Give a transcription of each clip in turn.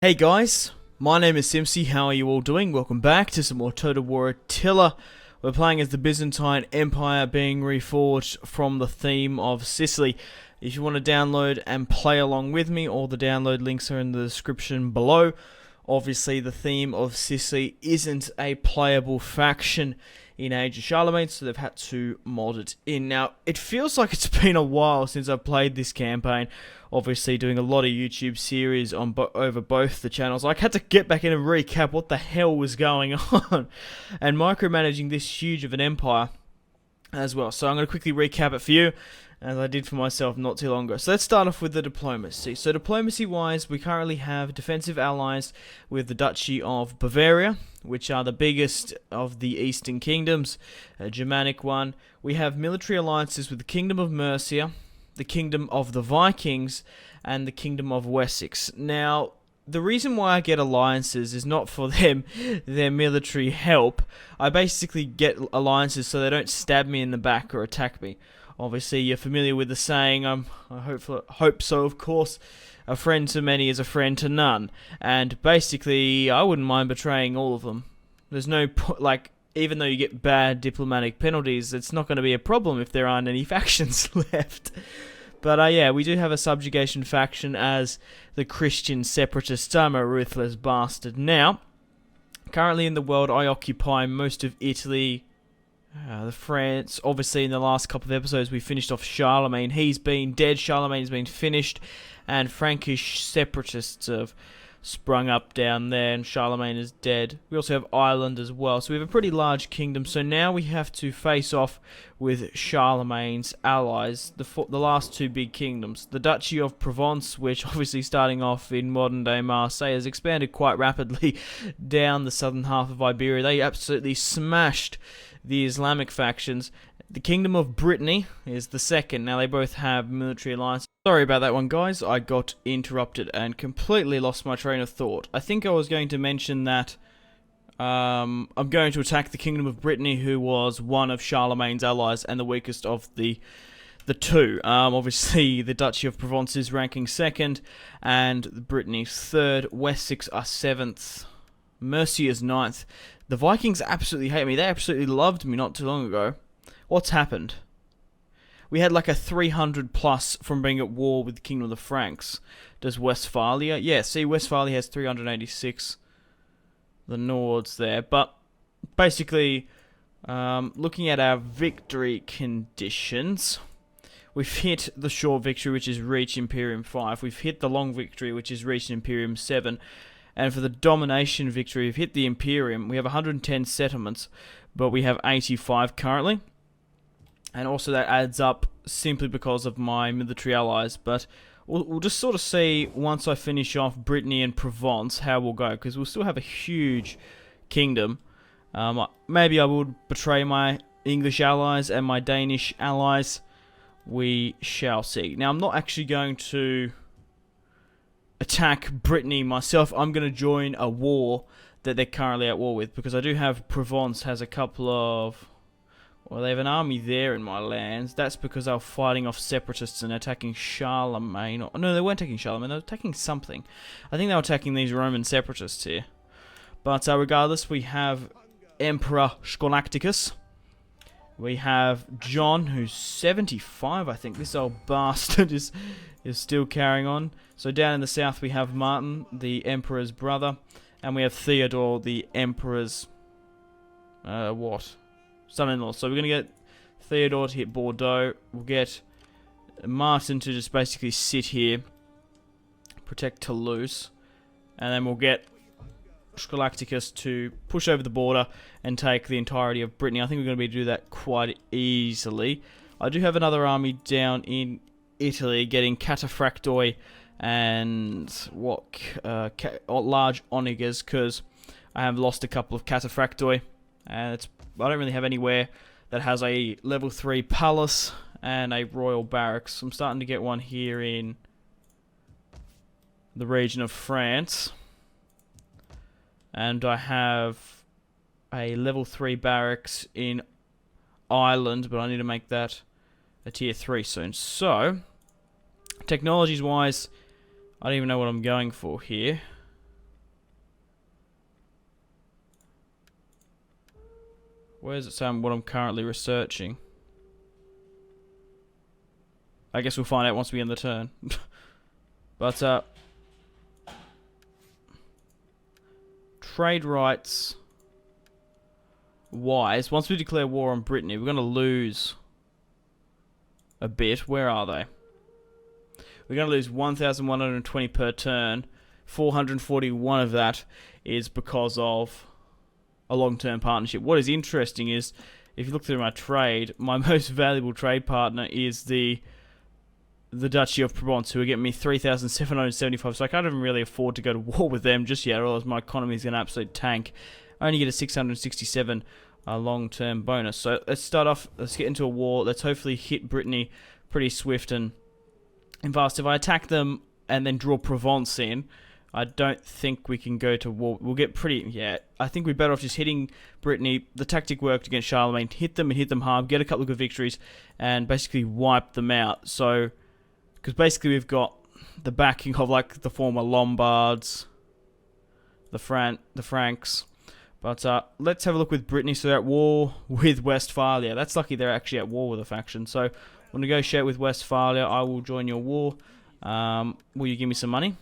Hey guys, my name is Simpzy. How are you all doing? Welcome back to some more Total War Attila. We're playing as the Byzantine Empire being reforged from the theme of Sicily. If you want to download and play along with me, all the download links are in the description below. Obviously, the theme of Sicily isn't a playable faction in Age of Charlemagne, so they've had to mod it in. Now, it feels like it's been a while since I've played this campaign. Obviously, doing a lot of YouTube series on over both the channels. I had to get back in and recap what the hell was going on, and micromanaging this huge of an empire as well. So I'm going to quickly recap it for you, as I did for myself not too long ago. So let's start off with the diplomacy. So diplomacy-wise, we currently have defensive allies with the Duchy of Bavaria, which are the biggest of the Eastern kingdoms, a Germanic one. We have military alliances with the Kingdom of Mercia, the Kingdom of the Vikings, and the Kingdom of Wessex. Now, the reason why I get alliances is not for their military help. I basically get alliances so they don't stab me in the back or attack me. Obviously, you're familiar with the saying, I hope so, of course, a friend to many is a friend to none. And basically, I wouldn't mind betraying all of them. There's no, even though you get bad diplomatic penalties, it's not going to be a problem if there aren't any factions left. But yeah, we do have a subjugation faction as the Christian separatists. I'm a ruthless bastard. Now, currently in the world, I occupy most of Italy, the France. Obviously, in the last couple of episodes, we finished off Charlemagne. He's been dead. Charlemagne's been finished, and Frankish separatists have sprung up down there, and Charlemagne is dead. We also have Ireland as well, so we have a pretty large kingdom. So now we have to face off with Charlemagne's allies, the last two big kingdoms. The Duchy of Provence, which obviously starting off in modern-day Marseille, has expanded quite rapidly down the southern half of Iberia. They absolutely smashed the Islamic factions. The Kingdom of Brittany is the second. Now, they both have military alliances. Sorry about that one, guys. I got interrupted and completely lost my train of thought. I think I was going to mention that I'm going to attack the Kingdom of Brittany, who was one of Charlemagne's allies and the weakest of the two. Obviously, the Duchy of Provence is ranking second, and Brittany's third. Wessex are seventh. Mercia is ninth. The Vikings absolutely hate me. They absolutely loved me not too long ago. What's happened? We had like a 300 plus from being at war with the Kingdom of the Franks. Does Westphalia? Yeah, see, Westphalia has 386. The Nords there. But basically, looking at our victory conditions, we've hit the short victory, which is reach Imperium 5. We've hit the long victory, which is reach Imperium 7. And for the domination victory, we've hit the Imperium. We have 110 settlements, but we have 85 currently. And also that adds up simply because of my military allies. But we'll just sort of see once I finish off Brittany and Provence how we'll go. Because we'll still have a huge kingdom. Maybe I would betray my English allies and my Danish allies. We shall see. Now, I'm not actually going to attack Brittany myself. I'm going to join a war that they're currently at war with. Because I do have Provence has a couple of... Well, they have an army there in my lands. That's because they were fighting off separatists and attacking Charlemagne. No, they weren't attacking Charlemagne. They were attacking something. I think they were attacking these Roman separatists here. But regardless, we have Emperor Scholasticus. We have John, who's 75, I think. This old bastard is still carrying on. So down in the south, we have Martin, the Emperor's brother. And we have Theodore, the Emperor's... son-in-law. So we're going to get Theodore to hit Bordeaux. We'll get Martin to just basically sit here, protect Toulouse, and then we'll get Scholasticus to push over the border and take the entirety of Brittany. I think we're going to be able to do that quite easily. I do have another army down in Italy getting Cataphractoi and large onagers, because I have lost a couple of Cataphractoi, and I don't really have anywhere that has a level 3 palace and a royal barracks. I'm starting to get one here in the region of France. And I have a level 3 barracks in Ireland, but I need to make that a tier 3 soon. So, technologies wise, I don't even know what I'm going for here. Where does it say what I'm currently researching? I guess we'll find out once we end the turn. But, trade rights wise, once we declare war on Brittany, we're going to lose a bit. Where are they? We're going to lose 1,120 per turn. 441 of that is because of a long-term partnership. What is interesting is, if you look through my trade, my most valuable trade partner is the Duchy of Provence, who are getting me 3,775, so I can't even really afford to go to war with them just yet, or else my economy is going to absolute tank. I only get a 667 long-term bonus. So let's start off, let's get into a war. Let's hopefully hit Brittany pretty swift and fast. If I attack them and then draw Provence in, I don't think we can go to war. We'll get pretty... Yeah, I think we're better off just hitting Brittany. The tactic worked against Charlemagne. Hit them and hit them hard. Get a couple of good victories and basically wipe them out. So, because basically we've got the backing of like the former Lombards, the Franks. But let's have a look with Brittany. So they're at war with Westphalia. That's lucky they're actually at war with a faction. So we'll negotiate with Westphalia. I will join your war. Will you give me some money?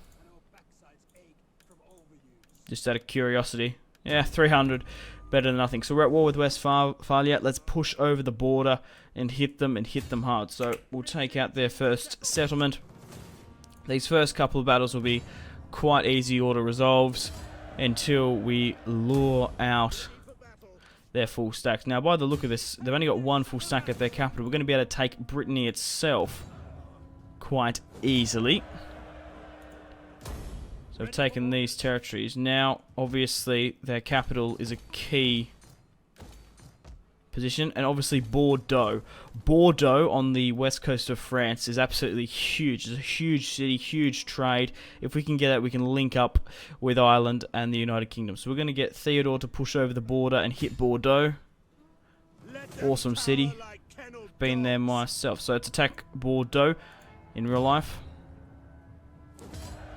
Just out of curiosity. Yeah, 300. Better than nothing. So we're at war with Westphalia. Let's push over the border and hit them hard. So we'll take out their first settlement. These first couple of battles will be quite easy auto resolves until we lure out their full stacks. Now, by the look of this, they've only got one full stack at their capital. We're going to be able to take Brittany itself quite easily. So we've taken these territories. Now, obviously, their capital is a key position. And obviously, Bordeaux. Bordeaux on the west coast of France is absolutely huge. It's a huge city, huge trade. If we can get it, we can link up with Ireland and the United Kingdom. So we're going to get Theodore to push over the border and hit Bordeaux. Awesome city. Been there myself. So let's attack Bordeaux in real life.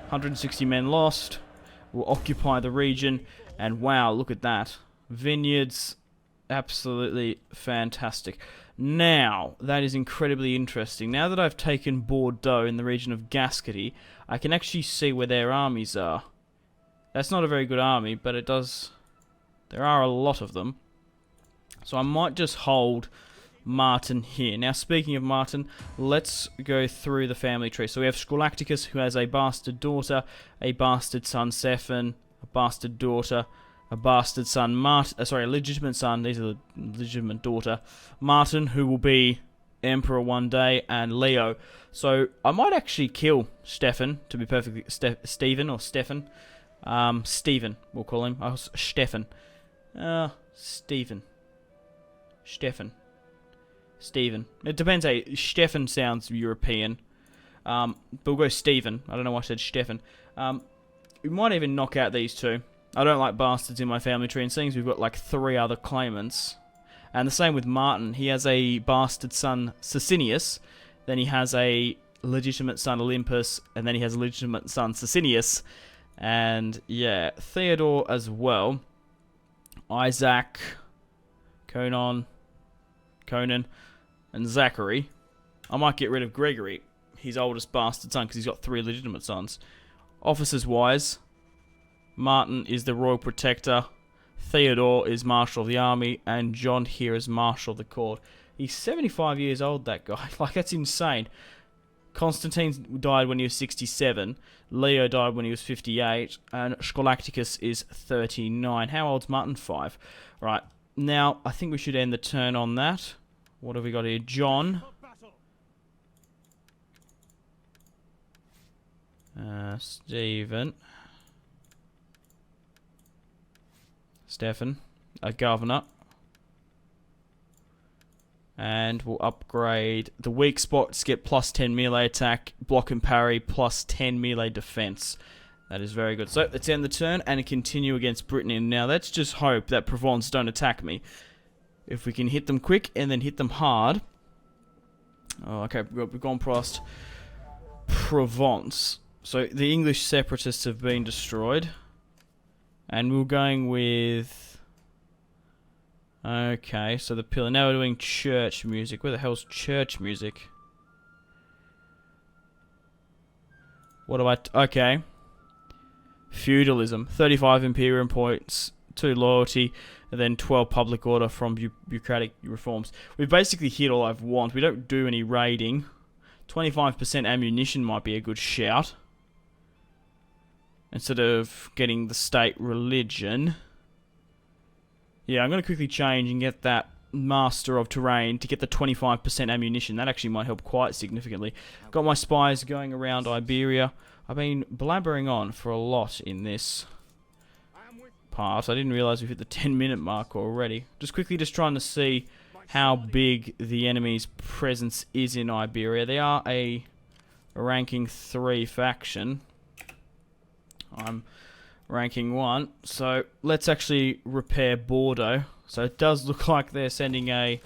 160 men lost. We'll occupy the region. And wow, look at that. Vineyards, absolutely fantastic. Now, that is incredibly interesting. Now that I've taken Bordeaux in the region of Gascony, I can actually see where their armies are. That's not a very good army, but it does... There are a lot of them. So I might just hold Martin here. Now, speaking of Martin, let's go through the family tree. So we have Scholasticus, who has a bastard daughter, a bastard son, Stephen, a bastard daughter, a bastard son, a legitimate son, these are the legitimate daughter, Martin, who will be emperor one day, and Leo. So I might actually kill Stefan, to be perfectly, Stephen, we'll call him, Stefan. Stephen. It depends. Stefan sounds European. But we'll go Stephen. I don't know why I said Stefan. We might even knock out these two. I don't like bastards in my family tree, and seeing as we've got like 3 other claimants. And the same with Martin. He has a bastard son, Sicinius. Then he has a legitimate son, Olympus. And then he has a legitimate son, Sicinius. And yeah, Theodore as well. Isaac, Conan, and Zachary. I might get rid of Gregory, his oldest bastard son, because he's got 3 legitimate sons. Officers-wise, Martin is the royal protector, Theodore is marshal of the army, and John here is marshal of the court. He's 75 years old, that guy. Like, that's insane. Constantine died when he was 67, Leo died when he was 58, and Scholasticus is 39. How old's Martin? 5. Right, now, I think we should end the turn on that. What have we got here? John. Stephen. A governor. And we'll upgrade the weak spots, get plus 10 melee attack, block and parry, plus 10 melee defense. That is very good. So let's end the turn and continue against Brittany. Now let's just hope that Provence don't attack me. If we can hit them quick and then hit them hard. Oh, okay, we've gone past Provence. So the English separatists have been destroyed. And we're going with... Okay, so the pillar. Now we're doing church music. Where the hell's church music? What do I... Okay. Feudalism. 35 Imperium points, 2 loyalty, and then 12 public order from bureaucratic reforms. We've basically hit all I want. We don't do any raiding. 25% ammunition might be a good shout. Instead of getting the state religion. Yeah, I'm going to quickly change and get that Master of Terrain to get the 25% ammunition. That actually might help quite significantly. Got my spies going around Iberia. I've been blabbering on for a lot in this part. I didn't realise we've hit the 10-minute mark already. Just trying to see how big the enemy's presence is in Iberia. They are a ranking 3 faction. I'm ranking 1. So let's actually repair Bordeaux. So it does look like they're sending a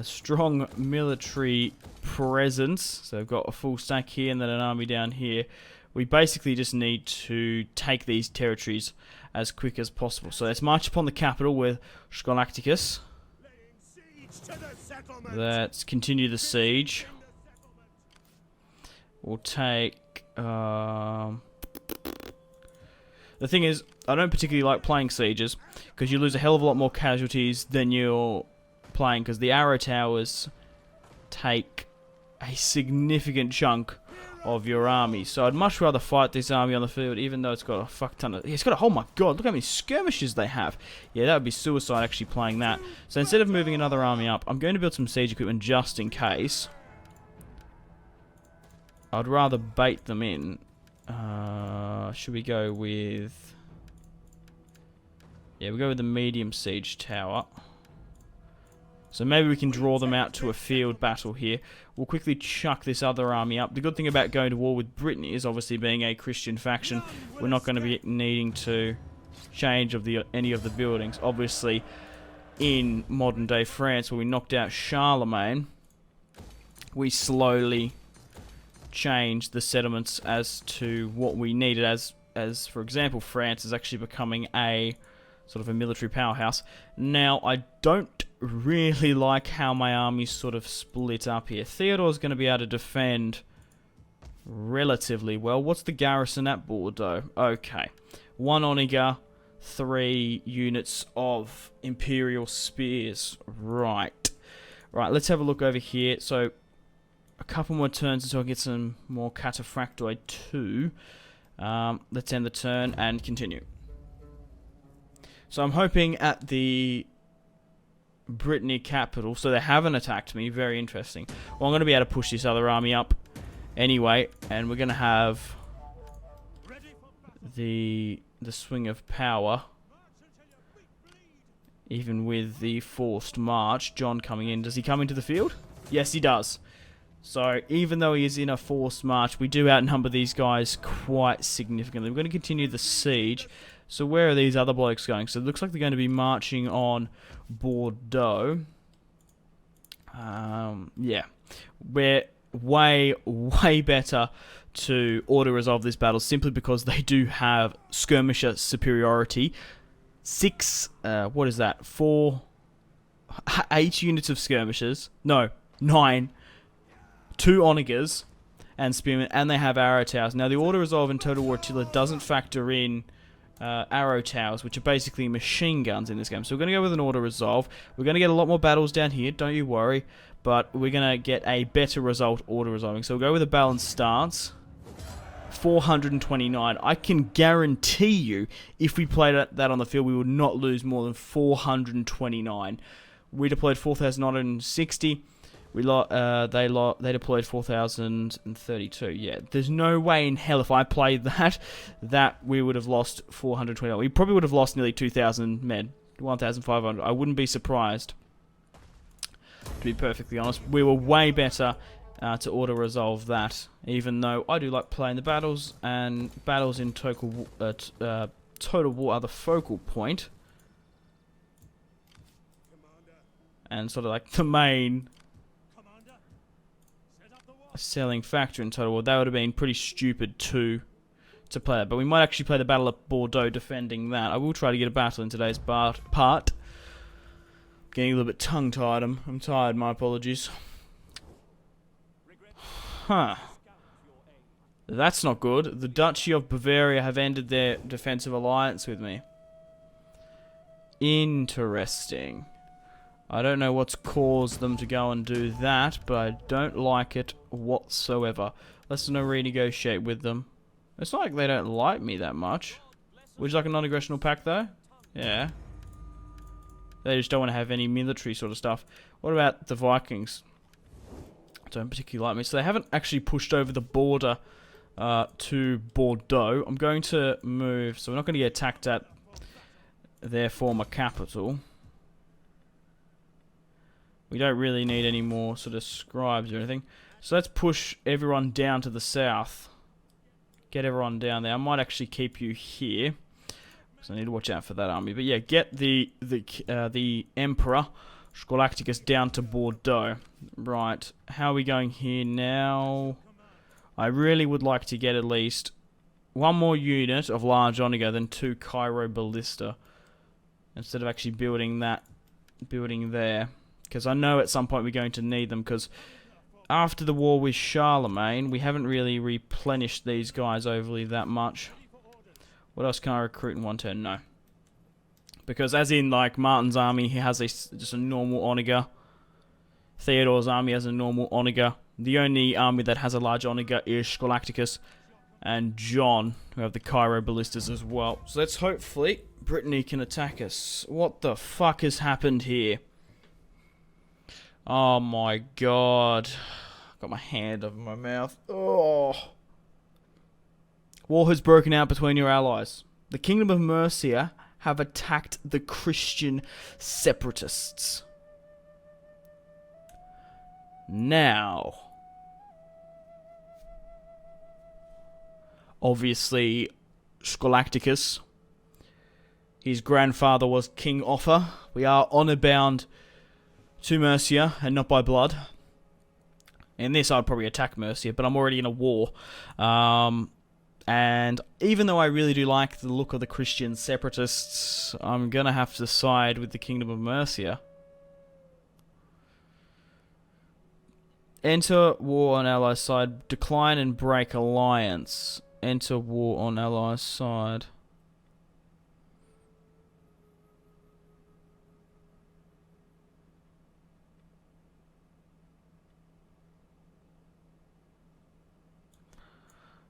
strong military presence. So they've got a full stack here and then an army down here. We basically just need to take these territories as quick as possible. So let's march upon the capital with Scholasticus. Let's continue the siege. We'll take... The thing is, I don't particularly like playing sieges, because you lose a hell of a lot more casualties than you're playing, because the arrow towers take a significant chunk of your army. So I'd much rather fight this army on the field, even though it's got a fuck ton of... It's got a... Oh my god, look how many skirmishes they have. Yeah, that would be suicide actually playing that. So instead of moving another army up, I'm going to build some siege equipment just in case. I'd rather bait them in. Should we go with... Yeah, we'll go with the medium siege tower. So maybe we can draw them out to a field battle here. We'll quickly chuck this other army up. The good thing about going to war with Brittany is obviously being a Christian faction. We're not going to be needing to change any of the buildings. Obviously, in modern day France, where we knocked out Charlemagne, we slowly changed the settlements as to what we needed. As for example, France is actually becoming a sort of a military powerhouse. Now, I don't really like how my army's sort of split up here. Theodore's going to be able to defend relatively well. What's the garrison at Bordeaux? Okay. 1 Onager, 3 units of Imperial Spears. Right. Right, let's have a look over here. So, a couple more turns until I get some more Cataphractoi 2. Let's end the turn and continue. So I'm hoping at the Brittany capital, so they haven't attacked me, very interesting. Well, I'm going to be able to push this other army up anyway, and we're going to have the swing of power, even with the forced march. John coming in. Does he come into the field? Yes, he does. So, even though he is in a forced march, we do outnumber these guys quite significantly. We're going to continue the siege. So, where are these other blokes going? So, it looks like they're going to be marching on Bordeaux. Yeah. We're way better to auto-resolve this battle simply because they do have skirmisher superiority. 8 units of skirmishers. No, 9. 2 onagers and spearmen, and they have arrow towers. Now, the auto-resolve in Total War Attila doesn't factor in arrow towers, which are basically machine guns in this game. So we're going to go with an auto-resolve. We're going to get a lot more battles down here, don't you worry, but we're going to get a better result auto-resolving. So we'll go with a balanced stance. 429. I can guarantee you, if we played that on the field, we would not lose more than 429. We deployed 4,960. They deployed 4,032. Yeah, there's no way in hell if I played that we would have lost 420. We probably would have lost nearly 2,000 men, 1,500. I wouldn't be surprised, to be perfectly honest. We were way better to auto-resolve that, even though I do like playing the battles, and battles in Total War are the focal point, and sort of like the main selling factor in Total War. That would have been pretty stupid to play that, but we might actually play the Battle of Bordeaux defending that. I will try to get a battle in today's part. Getting a little bit tongue-tied. I'm tired, my apologies. Huh. That's not good. The Duchy of Bavaria have ended their defensive alliance with me. Interesting. I don't know what's caused them to go and do that, but I don't like it whatsoever. Let's not renegotiate with them. It's not like they don't like me that much. Would you like a non-aggressional pact, though? Yeah. They just don't want to have any military sort of stuff. What about the Vikings? Don't particularly like me. So they haven't actually pushed over the border to Bordeaux. I'm going to move. So we're not going to get attacked at their former capital. We don't really need any more sort of scribes or anything. So let's push everyone down to the south. Get everyone down there. I might actually keep you here, because I need to watch out for that army. But yeah, get the Emperor Scholasticus down to Bordeaux. Right, how are we going here now? I really would like to get at least one more unit of large Onager than 2 Cairo Ballista, instead of actually building there. Because I know at some point we're going to need them, because after the war with Charlemagne, we haven't really replenished these guys overly that much. What else can I recruit in one turn? No. Because as in, like, Martin's army, he has just a normal Onager. Theodore's army has a normal Onager. The only army that has a large Onager is Scholasticus and John, who have the Cairo Ballistas as well. So let's hopefully Brittany can attack us. What the fuck has happened here? Oh my god. Got my hand over my mouth. Oh. War has broken out between your allies. The Kingdom of Mercia have attacked the Christian separatists. Now, obviously, Scholasticus, his grandfather was King Offa. We are honour bound to Mercia and not by blood. In this, I'd probably attack Mercia, but I'm already in a war. And even though I really do like the look of the Christian separatists, I'm going to have to side with the Kingdom of Mercia. Enter war on Allies' side. Decline and break alliance. Enter war on Allies' side.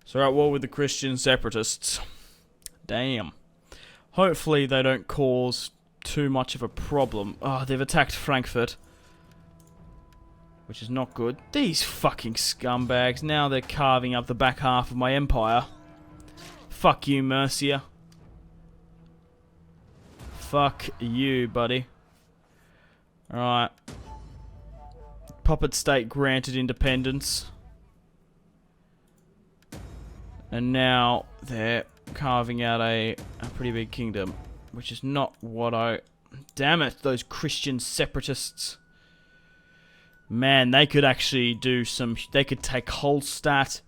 So we're at war with the Christian separatists. Damn. Hopefully they don't cause too much of a problem. Oh, they've attacked Frankfurt, which is not good. These fucking scumbags. Now they're carving up the back half of my empire. Fuck you, Mercia. Fuck you, buddy. Alright. Puppet state granted independence. And now they're carving out a pretty big kingdom, which is not what I... Damn it, those Christian separatists. Man, they could actually do some... They could take Holstadt,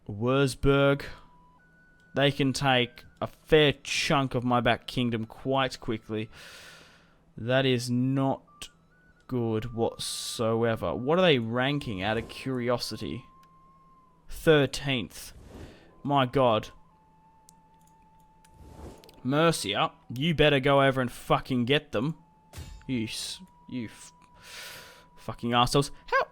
Wurzburg. They can take a fair chunk of my back kingdom quite quickly. That is not good whatsoever. What are they ranking out of curiosity? 13th. My god. Mercia, you better go over and fucking get them. You fucking assholes. How?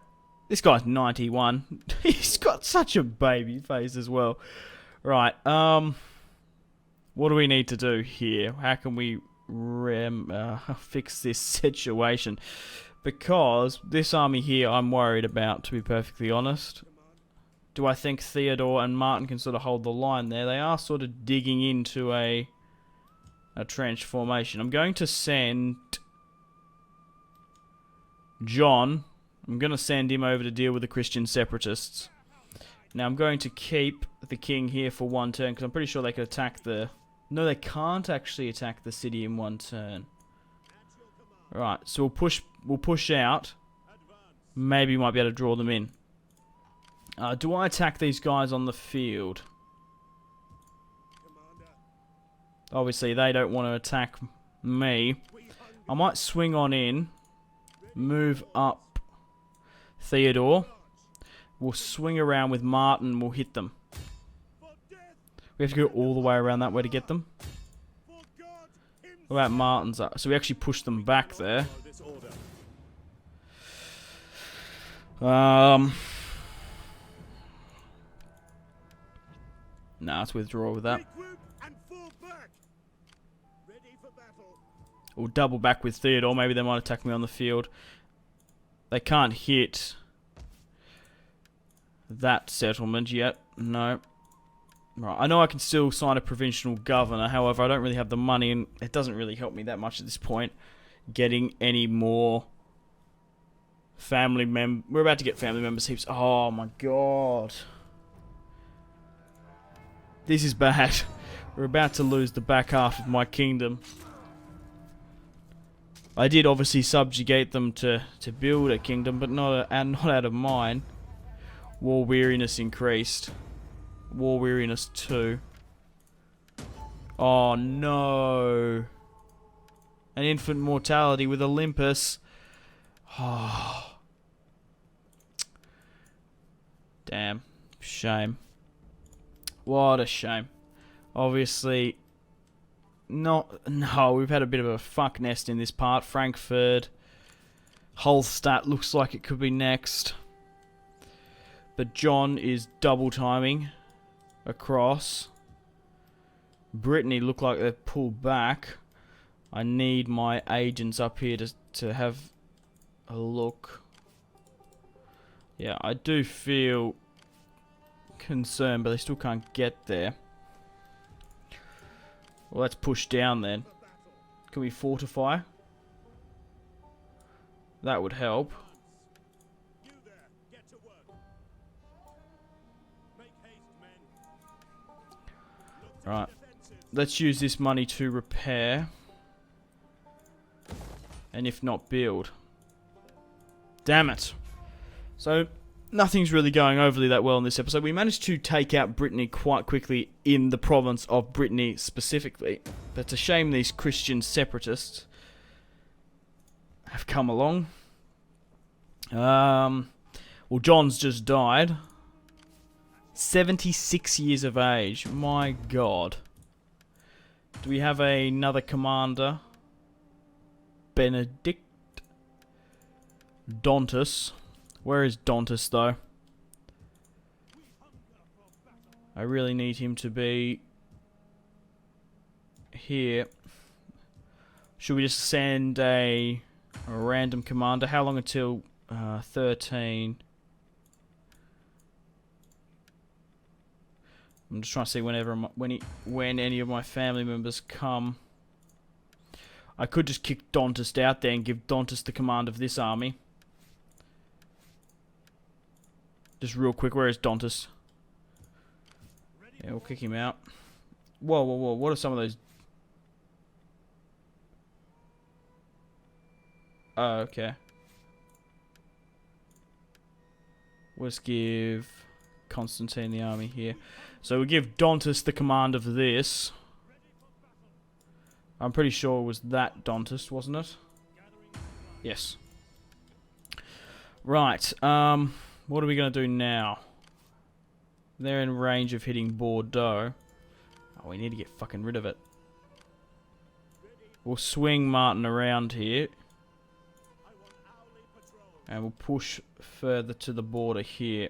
This guy's 91. He's got such a baby face as well. Right, what do we need to do here? How can we fix this situation? Because this army here I'm worried about, to be perfectly honest. Do I think Theodore and Martin can sort of hold the line there? They are sort of digging into a trench formation. I'm going to send John. I'm going to send him over to deal with the Christian separatists. Now I'm going to keep the king here for one turn, because I'm pretty sure they could attack the... No, they can't actually attack the city in one turn. Right, so we'll push out. Maybe we might be able to draw them in. Do I attack these guys on the field? Obviously, they don't want to attack me. I might swing on in. Move up Theodore. We'll swing around with Martin. We'll hit them. We have to go all the way around that way to get them. What about Martin's up? So we actually push them back there. Nah, let's withdraw with that. We'll double back with Theodore. Maybe they might attack me on the field. They can't hit that settlement yet. No. Right. I know I can still sign a provincial governor. However, I don't really have the money, and it doesn't really help me that much at this point. Getting any more family members. We're about to get family members heaps. Oh my god. This is bad. We're about to lose the back half of my kingdom. I did obviously subjugate them to build a kingdom, but not out of mine. War weariness increased. War weariness 2. Oh no. An infant mortality with Olympus. Oh. Damn. Shame. What a shame. Obviously, no, we've had a bit of a fuck nest in this part. Frankfurt. Holstadt looks like it could be next. But John is double timing across. Brittany look like they've pulled back. I need my agents up here to have a look. Yeah, I do feel concerned, but they still can't get there. Well, let's push down then. Can we fortify? That would help. Right. Let's use this money to repair. And if not, build. Damn it. So, nothing's really going overly that well in this episode. We managed to take out Brittany quite quickly in the province of Brittany specifically. But it's a shame these Christian separatists have come along. Well, John's just died. 76 years of age. My god. Do we have another commander? Benedict? Dontus. Where is Dontus, though? I really need him to be here. Should we just send a random commander? How long until 13? I'm just trying to see when any of my family members come. I could just kick Dontus out there and give Dontus the command of this army. Just real quick, where is Dontus? Yeah, we'll kick him out. Whoa, whoa, whoa, what are some of those? Oh, okay. Let's give Constantine the army here. So we give Dontus the command of this. I'm pretty sure it was that Dontus, wasn't it? Yes. Right, what are we going to do now? They're in range of hitting Bordeaux. Oh, we need to get fucking rid of it. We'll swing Martin around here. And we'll push further to the border here.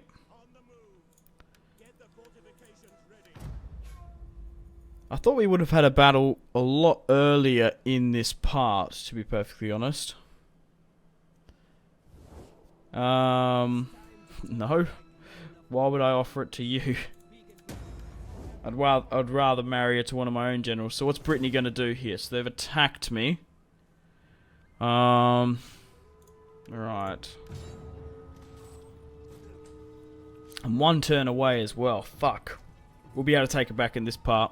I thought we would have had a battle a lot earlier in this part, to be perfectly honest. No. Why would I offer it to you? I'd rather marry her to one of my own generals. So what's Brittany going to do here? So they've attacked me. Right. I'm one turn away as well. Fuck. We'll be able to take it back in this part.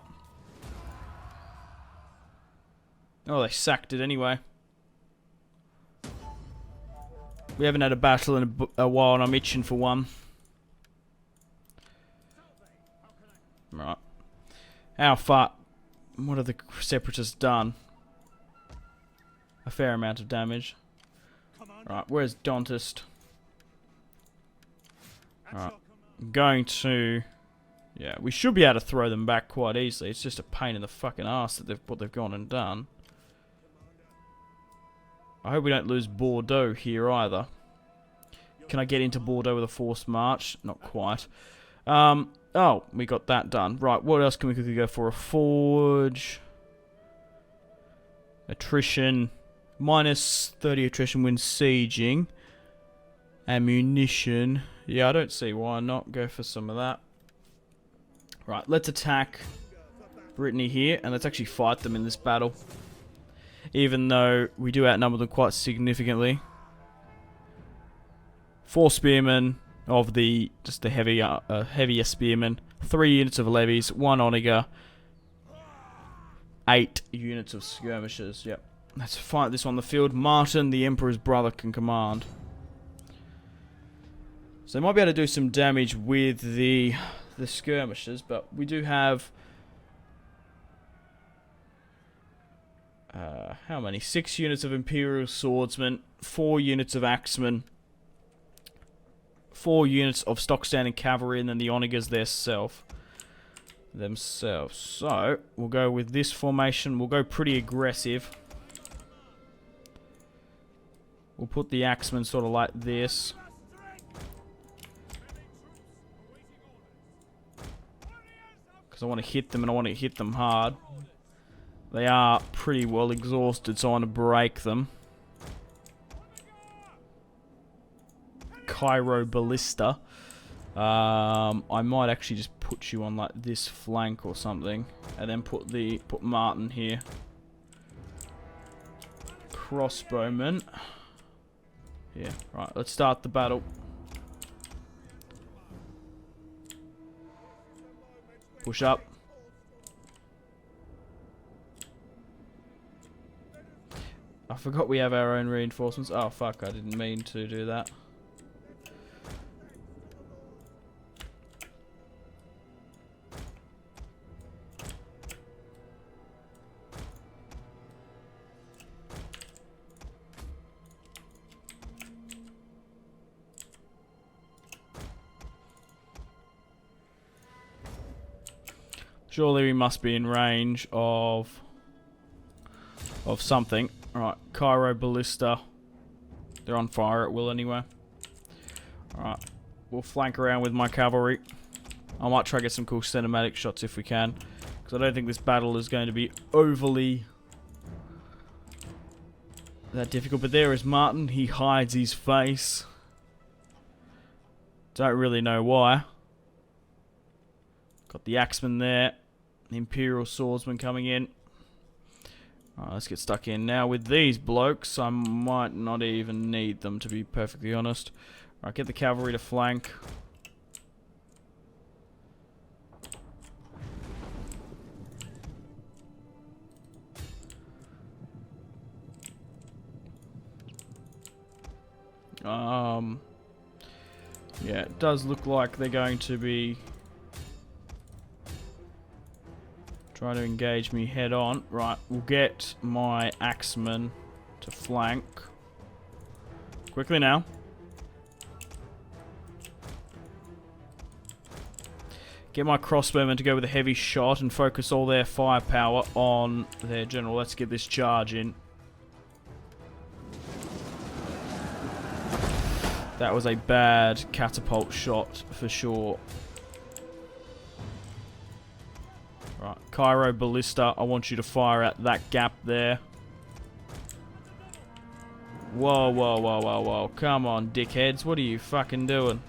Oh, they sacked it anyway. We haven't had a battle in a while and I'm itching for one. Right. How far? What have the separatists done? a fair amount of damage. Right, where's Dantist? Right, I'm going to... Yeah, we should be able to throw them back quite easily. It's just a pain in the fucking ass that what they've gone and done. I hope we don't lose Bordeaux here either. Can I get into Bordeaux with a forced march? Not quite. Oh, we got that done. Right, what else can we quickly go for? A forge. Attrition. Minus 30 attrition when sieging. Ammunition. Yeah, I don't see why not. Go for some of that. Right, let's attack Brittany here, and let's actually fight them in this battle. Even though we do outnumber them quite significantly. 4 spearmen of the heavier spearmen, 3 units of levies, 1 onager, 8 units of skirmishers. Yep. Let's fight this on the field. Martin, the Emperor's brother, can command. So they might be able to do some damage with the skirmishers, but we do have how many? 6 units of Imperial swordsmen, 4 units of axemen, 4 units of stock standing cavalry, and then the onagers themselves. So we'll go with this formation. We'll go pretty aggressive. We'll put the axemen sort of like this. I want to hit them, and I want to hit them hard. They are pretty well exhausted, so I want to break them. Cairo Ballista. I might actually just put you on like this flank or something, and then put Martin here. Crossbowman. Yeah, right. Let's start the battle. Push up. I forgot we have our own reinforcements. Oh fuck, I didn't mean to do that. Surely we must be in range of something. Alright, Cairo Ballista. They're on fire at will anyway. Alright, we'll flank around with my cavalry. I might try to get some cool cinematic shots if we can, because I don't think this battle is going to be overly that difficult. But there is Martin. He hides his face. Don't really know why. Got the axeman there. The Imperial swordsman coming in. Alright, let's get stuck in. Now with these blokes, I might not even need them, to be perfectly honest. Alright, get the cavalry to flank. Yeah, it does look like they're going to be trying to engage me head on. Right, we'll get my axemen to flank. Quickly now. Get my crossbowmen to go with a heavy shot and focus all their firepower on their general. Let's get this charge in. That was a bad catapult shot for sure. Right, Cairo Ballista, I want you to fire at that gap there. Whoa, whoa, whoa, whoa, whoa. Come on, dickheads. What are you fucking doing?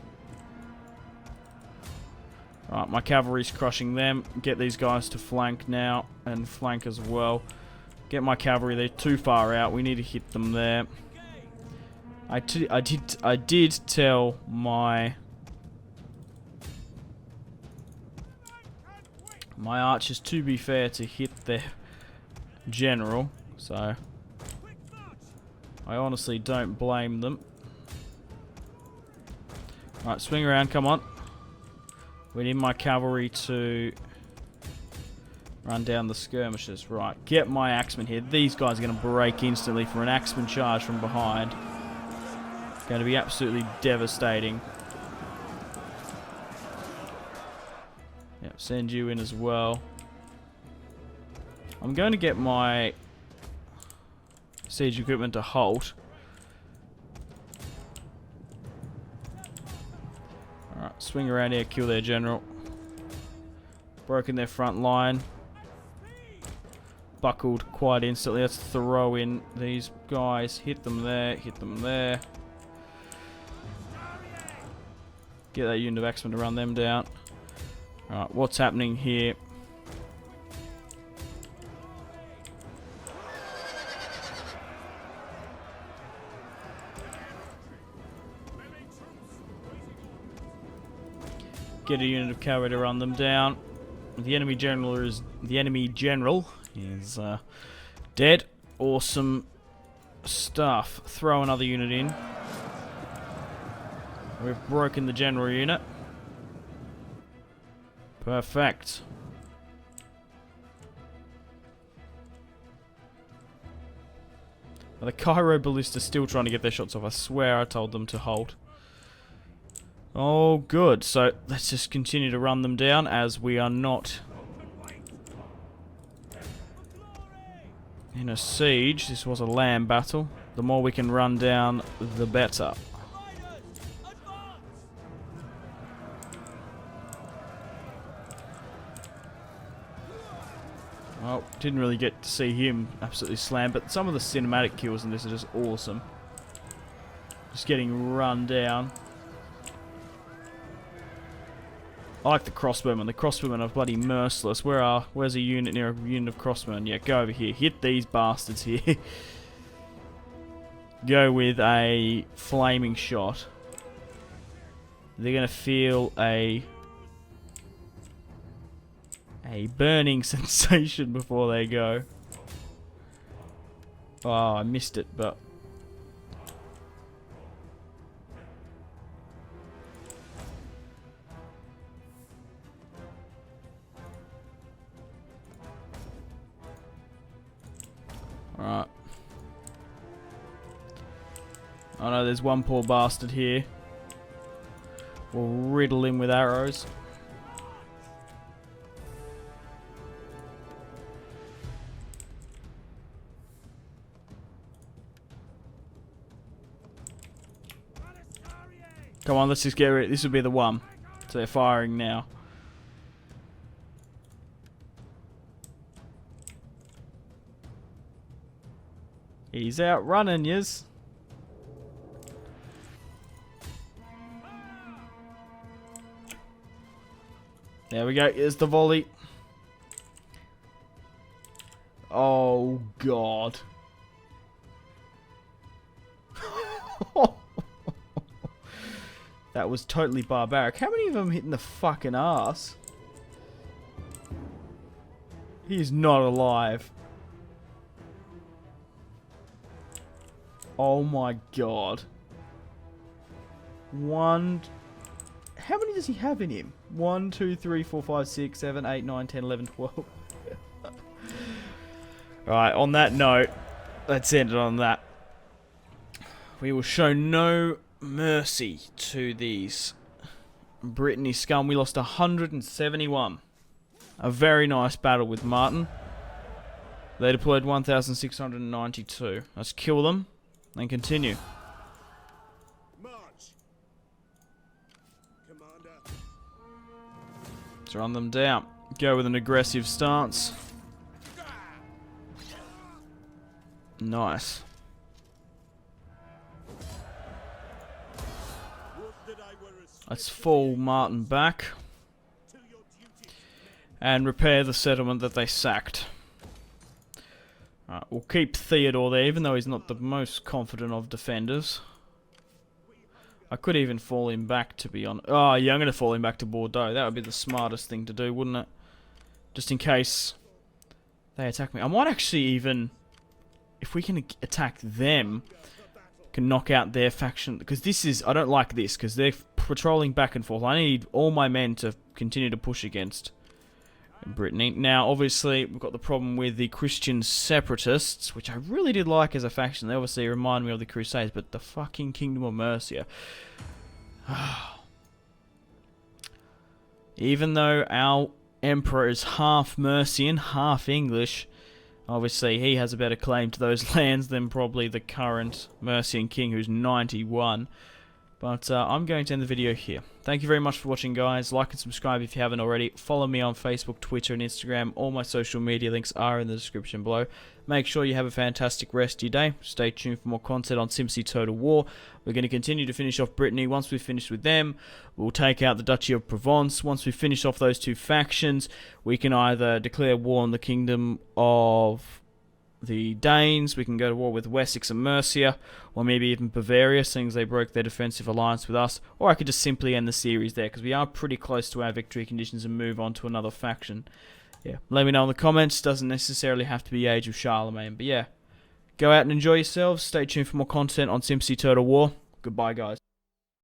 Right, my cavalry's crushing them. Get these guys to flank now. And flank as well. Get my cavalry. They're too far out. We need to hit them there. I did tell my archers, to be fair, to hit their general, so I honestly don't blame them. Right, swing around, come on. We need my cavalry to Run down the skirmishers. Right, get my axemen here. These guys are going to break instantly for an axeman charge from behind. Going to be absolutely devastating. Yep, send you in as well. I'm going to get my siege equipment to halt. Alright, swing around here, kill their general. Broken their front line. Buckled quite instantly. Let's throw in these guys. Hit them there, hit them there. Get that unit of axemen to run them down. Alright, what's happening here? Get a unit of cavalry to run them down. The enemy general is dead. Awesome stuff. Throw another unit in. We've broken the general unit. Perfect. Well, the Cairo ballista's still trying to get their shots off. I swear I told them to hold. Oh, good. So let's just continue to run them down as we are not in a siege. This was a land battle. The more we can run down, the better. Well, didn't really get to see him absolutely slam, but some of the cinematic kills in this are just awesome. Just getting run down. I like the crossbowmen. The crossbowmen are bloody merciless. Where's a unit near a unit of crossbowmen? Yeah, go over here. Hit these bastards here. Go with a flaming shot. They're going to feel a burning sensation before they go. Oh, I missed it, but... Alright. Oh no, there's one poor bastard here. We'll riddle him with arrows. Come on, let's just get rid. This will be the one. So they're firing now. He's out running, yes. There we go. Here's the volley. Oh, God. That was totally barbaric. How many of them hitting the fucking ass? He's not alive. Oh my god. How many does he have in him? 1, 2, 3, 4, 5, 6, 7, 8, 9, 10, 11, 12. Alright, on that note, let's end it on that. We will show no mercy to these Brittany scum. We lost 171. A very nice battle with Martin. They deployed 1,692. Let's kill them and continue. March. Commander. Let's run them down. Go with an aggressive stance. Nice. Let's fall Martin back and repair the settlement that they sacked. Alright, we'll keep Theodore there, even though he's not the most confident of defenders. I could even fall him back, to be honest. Oh, yeah, I'm going to fall him back to Bordeaux. That would be the smartest thing to do, wouldn't it? Just in case they attack me. I might actually even, if we can attack them, can knock out their faction. Because this is, I don't like this, because they're patrolling back and forth. I need all my men to continue to push against Brittany. Now, obviously, we've got the problem with the Christian separatists, which I really did like as a faction. They obviously remind me of the Crusades, but the fucking Kingdom of Mercia. Even though our emperor is half Mercian, half English, obviously he has a better claim to those lands than probably the current Mercian king, who's 91. But I'm going to end the video here. Thank you very much for watching, guys. Like and subscribe if you haven't already. Follow me on Facebook, Twitter, and Instagram. All my social media links are in the description below. Make sure you have a fantastic rest of your day. Stay tuned for more content on Simpzy Total War. We're going to continue to finish off Brittany. Once we've finished with them, we'll take out the Duchy of Provence. Once we finish off those two factions, we can either declare war on the Kingdom of the Danes, we can go to war with Wessex and Mercia, or maybe even Bavaria, seeing as they broke their defensive alliance with us, or I could just simply end the series there, because we are pretty close to our victory conditions and move on to another faction. Yeah, let me know in the comments. Doesn't necessarily have to be Age of Charlemagne, but yeah, go out and enjoy yourselves. Stay tuned for more content on Simpzy Total War. Goodbye, guys.